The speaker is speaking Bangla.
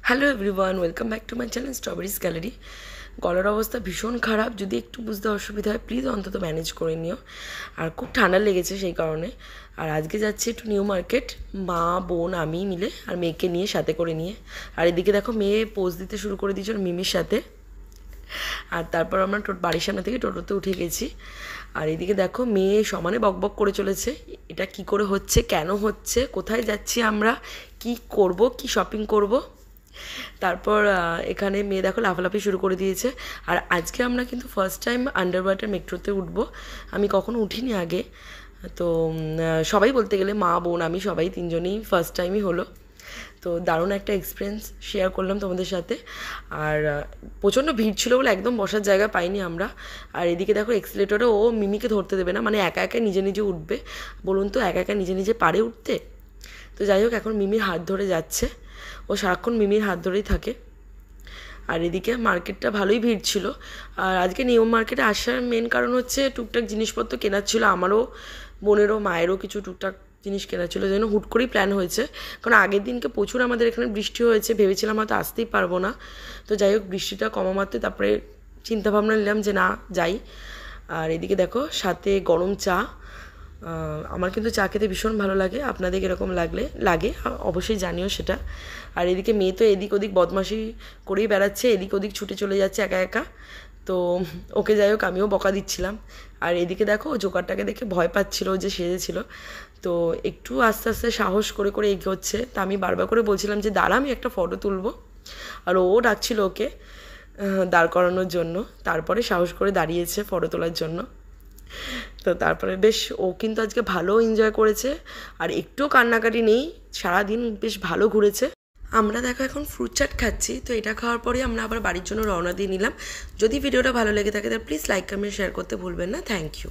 Hello everyone, welcome back to my channel strawberries gallery. গলার অবস্থা ভীষণ খারাপ, যদি একটু বুঝতে অসুবিধা হয় প্লিজ অন্তত ম্যানেজ করে নিও। আর খুব ঠান্ডা লেগেছে সেই কারণে। আর আজকে যাচ্ছি একটু নিউ মার্কেট, মা বোন আমি মিলে, আর মেয়েকে নিয়ে সাথে করে নিয়ে। আর এদিকে দেখো মেয়ে পোজ দিতে শুরু করে দিয়েছে ওর মিমির সাথে। আর তারপর আমরা বাড়ির সামনে থেকে টোটোতে উঠে গেছি। আর এদিকে দেখো মেয়ে সমানে বকবক করে চলেছে, এটা কি করে হচ্ছে, কেন হচ্ছে, কোথায় যাচ্ছি আমরা, কি করব, কি শপিং করব। তারপর এখানে মেয়ে দেখো লাফালাফি শুরু করে দিয়েছে। আর আজকে আমরা কিন্তু ফার্স্ট টাইম আন্ডারওয়াটার মেট্রোতে উঠবো, আমি কখনো উঠিনি আগে। তো সবাই বলতে গেলে মা বোন আমি সবাই তিনজনেই ফার্স্ট টাইমই হলো। তো দারুণ একটা এক্সপিরিয়েন্স শেয়ার করলাম তোমাদের সাথে। আর প্রচণ্ড ভিড় ছিল বলে একদম বসার জায়গা পাইনি আমরা। আর এদিকে দেখো এক্সিলেটরে ও মিমিকে ধরতে দেবে না, মানে একা একা নিজে নিজে উঠবে। বলুন তো একা একা নিজে নিজে পারে উঠতে? তো যাই হোক এখন মিমির হাত ধরে যাচ্ছে, ও সারাক্ষণ মিমির হাত ধরেই থাকে। আর এদিকে মার্কেটটা ভালোই ভিড় ছিল। আর আজকে নিউ মার্কেটে আসার মেন কারণ হচ্ছে টুকটাক জিনিসপত্র কেনার ছিল, আমারও বোনেরও মায়েরও কিছু টুকটাক জিনিস কেনার ছিল, যেন হুট করেই প্ল্যান হয়েছে। কারণ আগের দিনকে প্রচুর আমাদের এখানে বৃষ্টি হয়েছে, ভেবেছিলাম হয়তো আসতেই পারবো না। তো যাই হোক বৃষ্টিটা কমা মাত্রই তারপরে চিন্তাভাবনা নিলাম যে না যাই। আর এদিকে দেখো সাথে গরম চা। আমার কিন্তু চা খেতে ভীষণ ভালো লাগে, আপনাদের এরকম লাগে অবশ্যই জানিও সেটা। আর এদিকে মেয়ে তো এদিক ওদিক বদমাশি করেই বেড়াচ্ছে, এদিক ওদিক ছুটে চলে যাচ্ছে একা একা। তো ওকে যাই হোক আমিও বকা দিচ্ছিলাম। আর এদিকে দেখো জোকারটাকে দেখে ভয় পাচ্ছিল, যে সেজেছিল। তো একটু আস্তে আস্তে সাহস করে করে এগোচ্ছে, তা আমি বারবার করে বলছিলাম যে দাঁড়া আমি একটা ফটো তুলবো। আর ও ডাকছিল ওকে দাঁড় করানোর জন্য, তারপরে সাহস করে দাঁড়িয়েছে ফটো তোলার জন্য। তো তারপরে বেশ ও কিন্তু আজকে ভালো এনজয় করেছে, আর একটুও কান্নাকাটি নেই, সারাদিন বেশ ভালো ঘুরেছে। আমরা দেখো এখন ফ্রুট চাট খাচ্ছি, তো এটা খাওয়ার পরে আমরা আবার বাড়ির জন্য রওনা দিয়ে নিলাম। যদি ভিডিওটা ভালো লেগে থাকে তাহলে প্লিজ লাইক কমেন্ট শেয়ার করতে ভুলবেন না। Thank you.